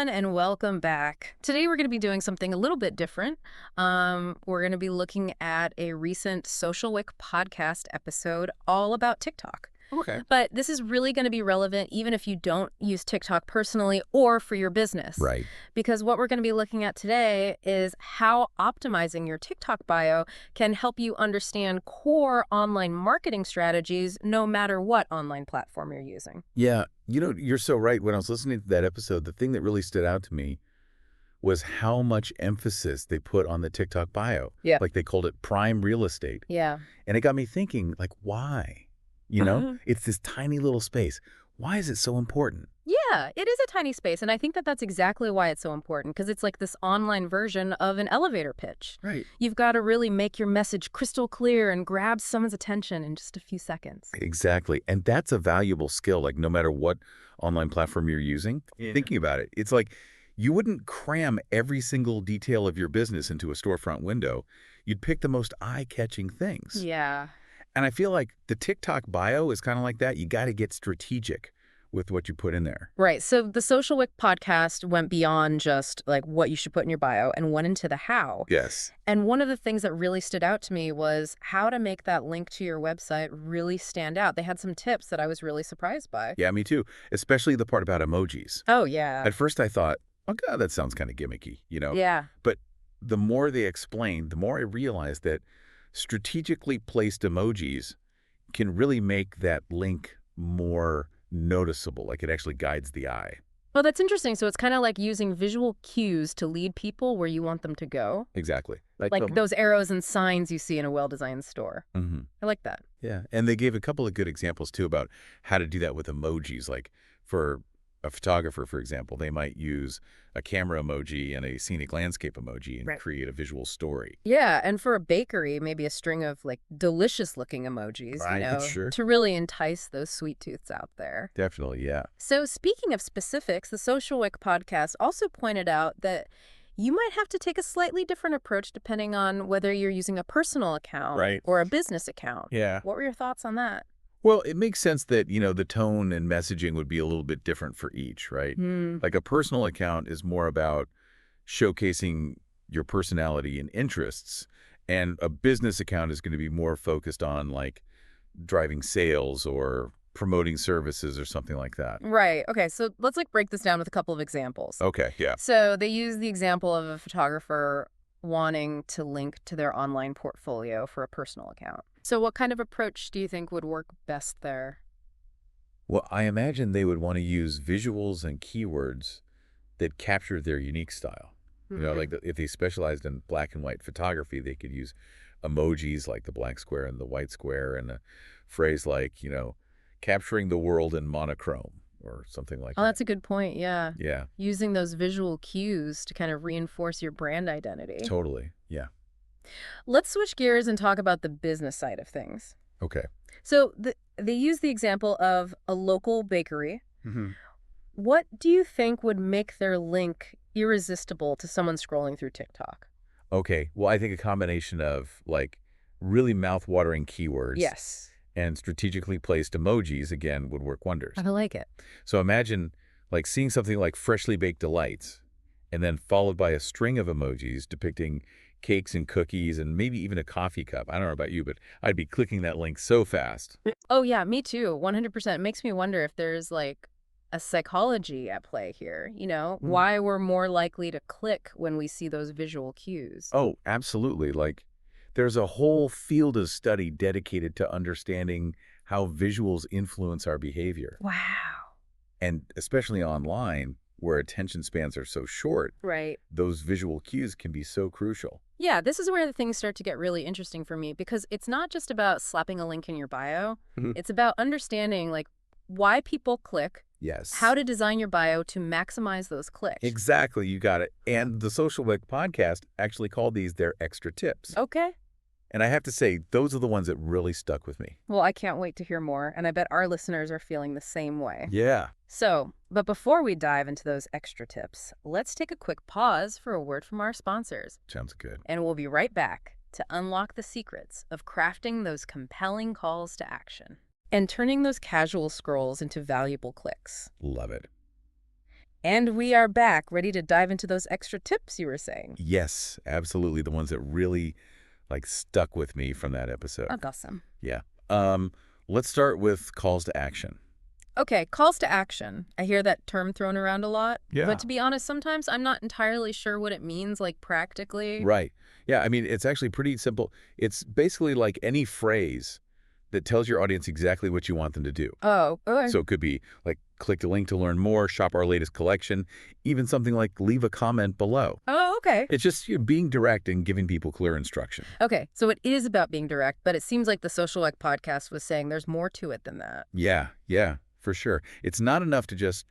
everyone, and welcome back. Today we're going to be doing something a little bit different. We're going to be looking at a recent SocialWick podcast episode all about TikTok. Okay. But this is really going to be relevant even if you don't use TikTok personally or for your business. Right. Because what we're going to be looking at today is how optimizing your TikTok bio can help you understand core online marketing strategies no matter what online platform you're using. Yeah. You're so right. When I was listening to that episode, the thing that really stood out to me was how much emphasis they put on the TikTok bio. Yeah. Like they called it prime real estate. Yeah. And it got me thinking, like, why? It's this tiny little space. Why is it so important? Yeah, it is a tiny space, and I think that that's exactly why it's so important, because it's like this online version of an elevator pitch. Right. You've got to really make your message crystal clear and grab someone's attention in just a few seconds. Exactly. And that's a valuable skill, like no matter what online platform you're using. Yeah. Thinking about it, it's like you wouldn't cram every single detail of your business into a storefront window. You'd pick the most eye-catching things. Yeah. And I feel like the TikTok bio is kind of like that. You got to get strategic with what you put in there. Right. So the SocialWick podcast went beyond just like what you should put in your bio and went into the how. Yes. And one of the things that really stood out to me was how to make that link to your website really stand out. They had some tips that I was really surprised by. Yeah, me too. Especially the part about emojis. Oh, yeah. At first I thought, oh, God, that sounds kind of gimmicky, Yeah. But the more they explained, the more I realized that strategically placed emojis can really make that link more noticeable, like it actually guides the eye. Well, that's interesting. So it's kind of like using visual cues to lead people where you want them to go. Exactly. Like those arrows and signs you see in a well-designed store. Mm-hmm. I like that. Yeah. And they gave a couple of good examples, too, about how to do that with emojis. Like for a photographer, for example, they might use a camera emoji and a scenic landscape emoji and create a visual story. Yeah, and for a bakery, maybe a string of like delicious-looking emojis, Right, sure. to really entice those sweet tooths out there. Definitely, yeah. So speaking of specifics, the SocialWick podcast also pointed out that you might have to take a slightly different approach depending on whether you're using a personal account or a business account. Yeah. What were your thoughts on that? Well, it makes sense that, the tone and messaging would be a little bit different for each, right? Like a personal account is more about showcasing your personality and interests, and a business account is going to be more focused on like driving sales or promoting services or something like that. Right. Okay, so let's like break this down with a couple of examples. Okay, yeah. So they use the example of a photographer wanting to link to their online portfolio for a personal account. So what kind of approach do you think would work best there? Well, I imagine they would want to use visuals and keywords that capture their unique style. Like if they specialized in black and white photography, they could use emojis like the black square and the white square, and a phrase like, capturing the world in monochrome or something like that. Oh, that's a good point. Yeah. Yeah. Using those visual cues to kind of reinforce your brand identity. Totally. Yeah. Let's switch gears and talk about the business side of things. Okay. So they use the example of a local bakery. Mm-hmm. What do you think would make their link irresistible to someone scrolling through TikTok? Okay. Well, I think a combination of like really mouth-watering keywords. Yes. And strategically placed emojis, again, would work wonders. I like it. So imagine like seeing something like freshly baked delights and then followed by a string of emojis depicting cakes and cookies and maybe even a coffee cup. I don't know about you, but I'd be clicking that link so fast. Oh, yeah, me too. 100%. It makes me wonder if there's like a psychology at play here, why we're more likely to click when we see those visual cues. Oh, absolutely. Like there's a whole field of study dedicated to understanding how visuals influence our behavior. Wow. And especially online, where attention spans are so short, right, those visual cues can be so crucial. Yeah, this is where the things start to get really interesting for me, because it's not just about slapping a link in your bio. It's about understanding like why people click. Yes. How to design your bio to maximize those clicks. Exactly. You got it. And the SocialWick podcast actually called these their extra tips. Okay. And I have to say, those are the ones that really stuck with me. Well, I can't wait to hear more, and I bet our listeners are feeling the same way. Yeah. But before we dive into those extra tips, let's take a quick pause for a word from our sponsors. Sounds good. And we'll be right back to unlock the secrets of crafting those compelling calls to action and turning those casual scrolls into valuable clicks. Love it. And we are back, ready to dive into those extra tips you were saying. Yes, absolutely. The ones that really stuck with me from that episode. Awesome. Yeah. Um, let's start with calls to action. Okay, calls to action. I hear that term thrown around a lot, but Yeah. to be honest, sometimes I'm not entirely sure what it means, like practically. Right. Yeah, I mean, it's actually pretty simple. It's basically like any phrase that tells your audience exactly what you want them to do. Oh, okay. So it could be like, click the link to learn more, shop our latest collection, even something like leave a comment below. Oh, okay. It's just being direct and giving people clear instruction. Okay, so it is about being direct, but it seems like the SocialWick podcast was saying there's more to it than that. Yeah, for sure. It's not enough to just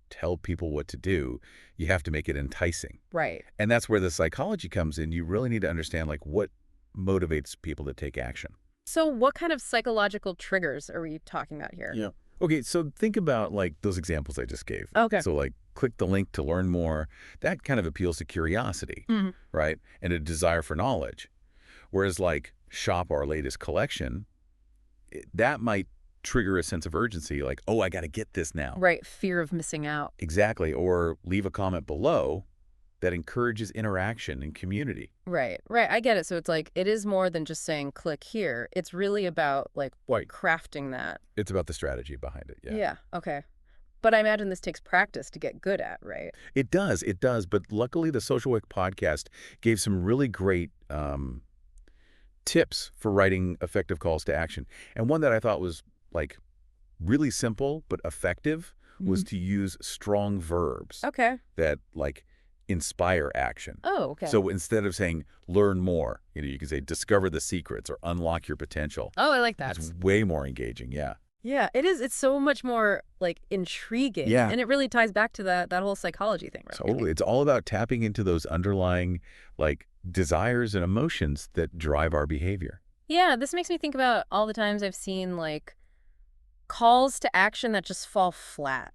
tell people what to do. You have to make it enticing. Right. And that's where the psychology comes in. You really need to understand what motivates people to take action. So what kind of psychological triggers are we talking about here? Yeah. Okay, so think about those examples I just gave. Okay. So click the link to learn more. That kind of appeals to curiosity, Mhm. right? And a desire for knowledge. Whereas shop our latest collection, that might trigger a sense of urgency, oh, I got to get this now. Right, fear of missing out. Exactly. Or leave a comment below that encourages interaction and community. Right, right. I get it. So it's like, it is more than just saying click here. It's really about Right. crafting that. It's about the strategy behind it. Yeah. Yeah, okay. But I imagine this takes practice to get good at, right? It does. It does. But luckily, the SocialWick podcast gave some really great tips for writing effective calls to action. And one that I thought was really simple but effective was to use strong verbs Okay. that inspire action. Oh, okay. So instead of saying learn more, you can say discover the secrets or unlock your potential. Oh, I like that. It's way more engaging. Yeah. Yeah, it is. It's so much more intriguing. Yeah. And it really ties back to that whole psychology thing, right? Totally. It's all about tapping into those underlying desires and emotions that drive our behavior. Yeah, this makes me think about all the times I've seen calls to action that just fall flat.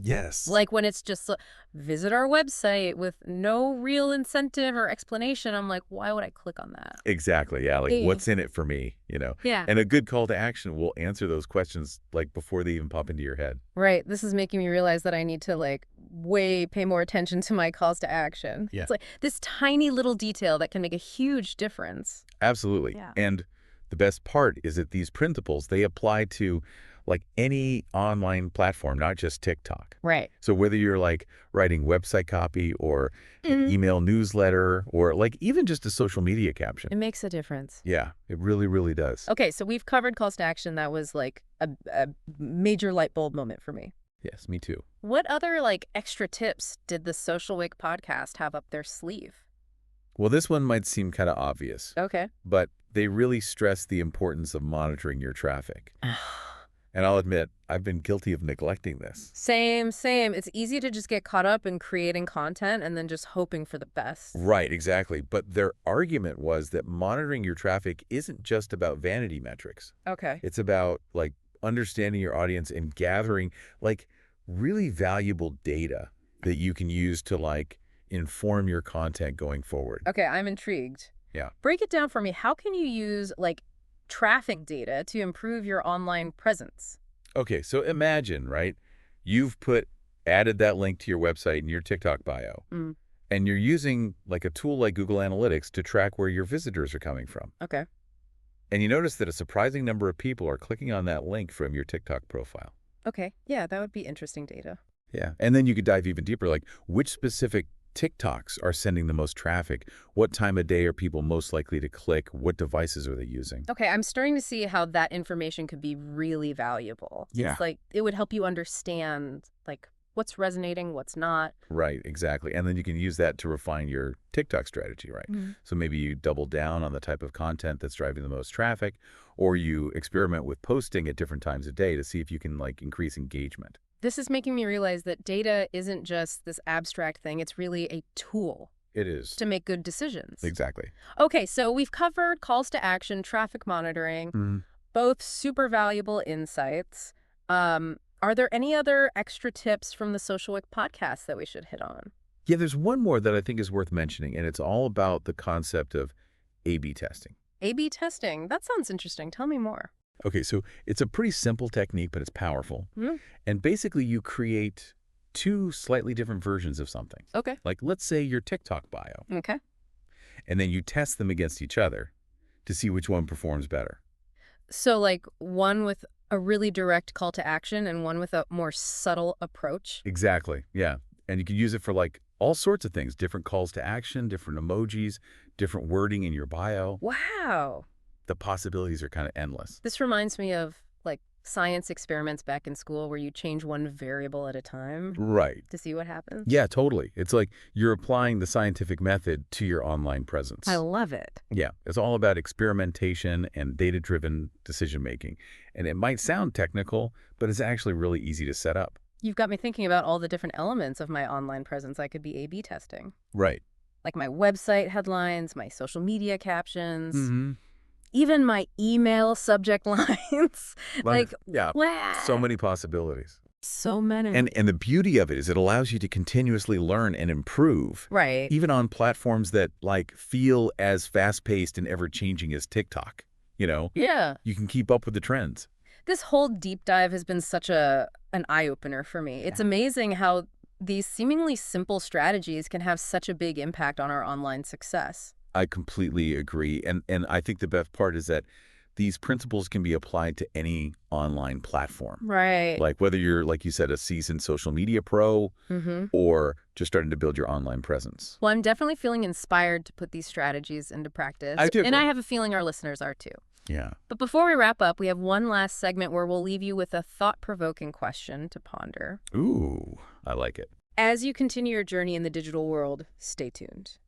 Yes. Like when it's just visit our website with no real incentive or explanation. I'm like, why would I click on that? Exactly. Yeah. Yeah. What's in it for me? Yeah. And a good call to action will answer those questions before they even pop into your head. Right. This is making me realize that I need to pay more attention to my calls to action. Yeah. It's like this tiny little detail that can make a huge difference. Absolutely. Yeah. And the best part is that these principles, they apply to any online platform, not just TikTok. Right. So whether you're writing website copy or an Mhm. email newsletter or even just a social media caption. It makes a difference. Yeah, it really, really does. Okay, so we've covered calls to action. That was a major light bulb moment for me. Yes, me too. What other extra tips did the SocialWick podcast have up their sleeve? Well, this one might seem kind of obvious, Okay. but they really stress the importance of monitoring your traffic. And I'll admit, I've been guilty of neglecting this. Same. It's easy to just get caught up in creating content and then just hoping for the best. Right, exactly. But their argument was that monitoring your traffic isn't just about vanity metrics. Okay. It's about understanding your audience and gathering really valuable data that you can use to inform your content going forward. Okay, I'm intrigued. Yeah. Break it down for me. How can you use traffic data to improve your online presence? Okay, so imagine, right? You've added that link to your website in your TikTok bio. Mm. And you're using a tool like Google Analytics to track where your visitors are coming from. Okay. And you notice that a surprising number of people are clicking on that link from your TikTok profile. Okay. Yeah, that would be interesting data. Yeah. And then you could dive even deeper, which specific TikToks are sending the most traffic? What time of day are people most likely to click? What devices are they using? Okay, I'm starting to see how that information could be really valuable. Yeah. It's it would help you understand what's resonating, what's not. Right, exactly. And then you can use that to refine your TikTok strategy, right? Mhm. So maybe you double down on the type of content that's driving the most traffic, or you experiment with posting at different times of day to see if you can increase engagement. This is making me realize that data isn't just this abstract thing. It's really a tool It is. to make good decisions. Exactly. Okay, so we've covered calls to action, traffic monitoring, both super valuable insights. Are there any other extra tips from the SocialWick podcast that we should hit on? Yeah, there's one more that I think is worth mentioning, and it's all about the concept of A/B testing. A/B testing. That sounds interesting. Tell me more. Okay, so it's a pretty simple technique, but it's powerful. Mhm. And basically, you create two slightly different versions of something. Okay. Like, let's say your TikTok bio, Okay. and then you test them against each other to see which one performs better. So like one with a really direct call to action and one with a more subtle approach. Exactly, yeah. And you can use it for like all sorts of things, different calls to action, different emojis, different wording in your bio. Wow. The possibilities are kind of endless. This reminds me of like science experiments back in school where you change one variable at a time Right. to see what happens. Yeah, totally. It's like you're applying the scientific method to your online presence. I love it. Yeah, it's all about experimentation and data-driven decision-making. And it might sound technical, but it's actually really easy to set up. You've got me thinking about all the different elements of my online presence I could be A/B testing. Right. Like my website headlines, my social media captions, Mm-hmm. even my email subject lines. Like, Yeah, wow. so many possibilities. So many. And the beauty of it is it allows you to continuously learn and improve, Right. even on platforms that like feel as fast-paced and ever-changing as TikTok. Yeah. You can keep up with the trends. This whole deep dive has been such an eye-opener for me. It's amazing how these seemingly simple strategies can have such a big impact on our online success. I completely agree. And I think the best part is that these principles can be applied to any online platform. Right. Like whether you're, like you said, a seasoned social media pro or just starting to build your online presence. Well, I'm definitely feeling inspired to put these strategies into practice. I do. And I have a feeling our listeners are too. Yeah. But before we wrap up, we have one last segment where we'll leave you with a thought-provoking question to ponder. Ooh, I like it. As you continue your journey in the digital world, stay tuned.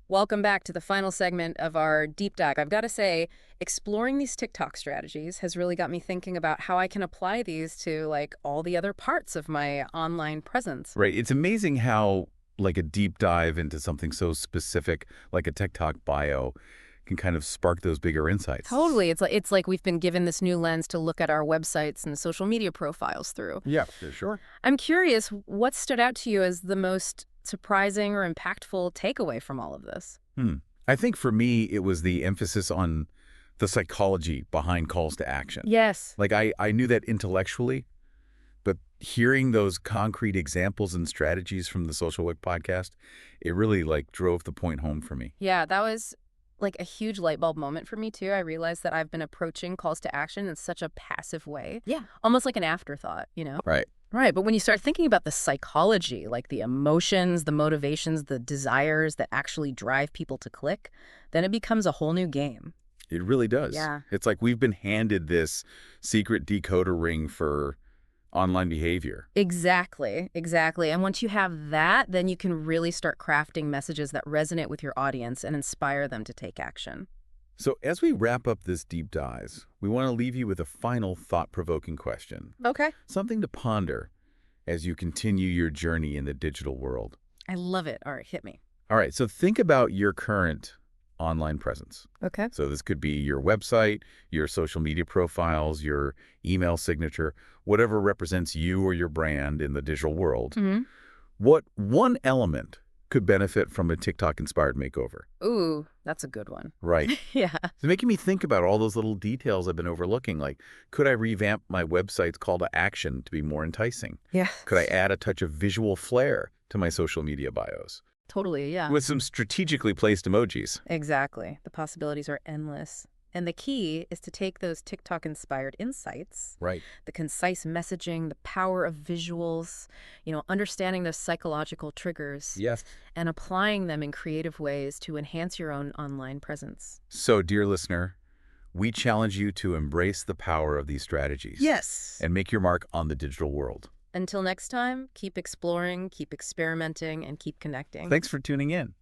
Welcome back to the final segment of our deep dive. I've got to say, exploring these TikTok strategies has really got me thinking about how I can apply these to like all the other parts of my online presence. Right. It's amazing how like a deep dive into something so specific like a TikTok bio can kind of spark those bigger insights. Totally. It's like we've been given this new lens to look at our websites and social media profiles through. Yeah, for sure. I'm curious, what stood out to you as the most surprising or impactful takeaway from all of this? I think for me, it was the emphasis on the psychology behind calls to action. Yes. Like I knew that intellectually, but hearing those concrete examples and strategies from the SocialWick podcast, it really like drove the point home for me. Yeah, that was like a huge light bulb moment for me too. I realized that I've been approaching calls to action in such a passive way. Yeah. Almost like an afterthought, you know? Right. Right, but when you start thinking about the psychology, like the emotions, the motivations, the desires that actually drive people to click, then it becomes a whole new game. It really does. Yeah. It's like we've been handed this secret decoder ring for online behavior. Exactly. And once you have that, then you can really start crafting messages that resonate with your audience and inspire them to take action. So as we wrap up this deep dive, we want to leave you with a final thought-provoking question. Okay. Something to ponder as you continue your journey in the digital world. I love it. All right, hit me. All right, so think about your current online presence. Okay. So this could be your website, your social media profiles, your email signature, whatever represents you or your brand in the digital world. What one element could benefit from a TikTok-inspired makeover? Ooh, that's a good one. Right. Yeah. It's making me think about all those little details I've been overlooking. Like, could I revamp my website's call to action to be more enticing? Yeah. Could I add a touch of visual flair to my social media bios? Totally, yeah. With some strategically placed emojis. Exactly. The possibilities are endless. And the key is to take those TikTok-inspired insights, Right. the concise messaging, the power of visuals, understanding those psychological triggers, Yes. and applying them in creative ways to enhance your own online presence. So, dear listener, we challenge you to embrace the power of these strategies. Yes. And make your mark on the digital world. Until next time, keep exploring, keep experimenting, and keep connecting. Thanks for tuning in.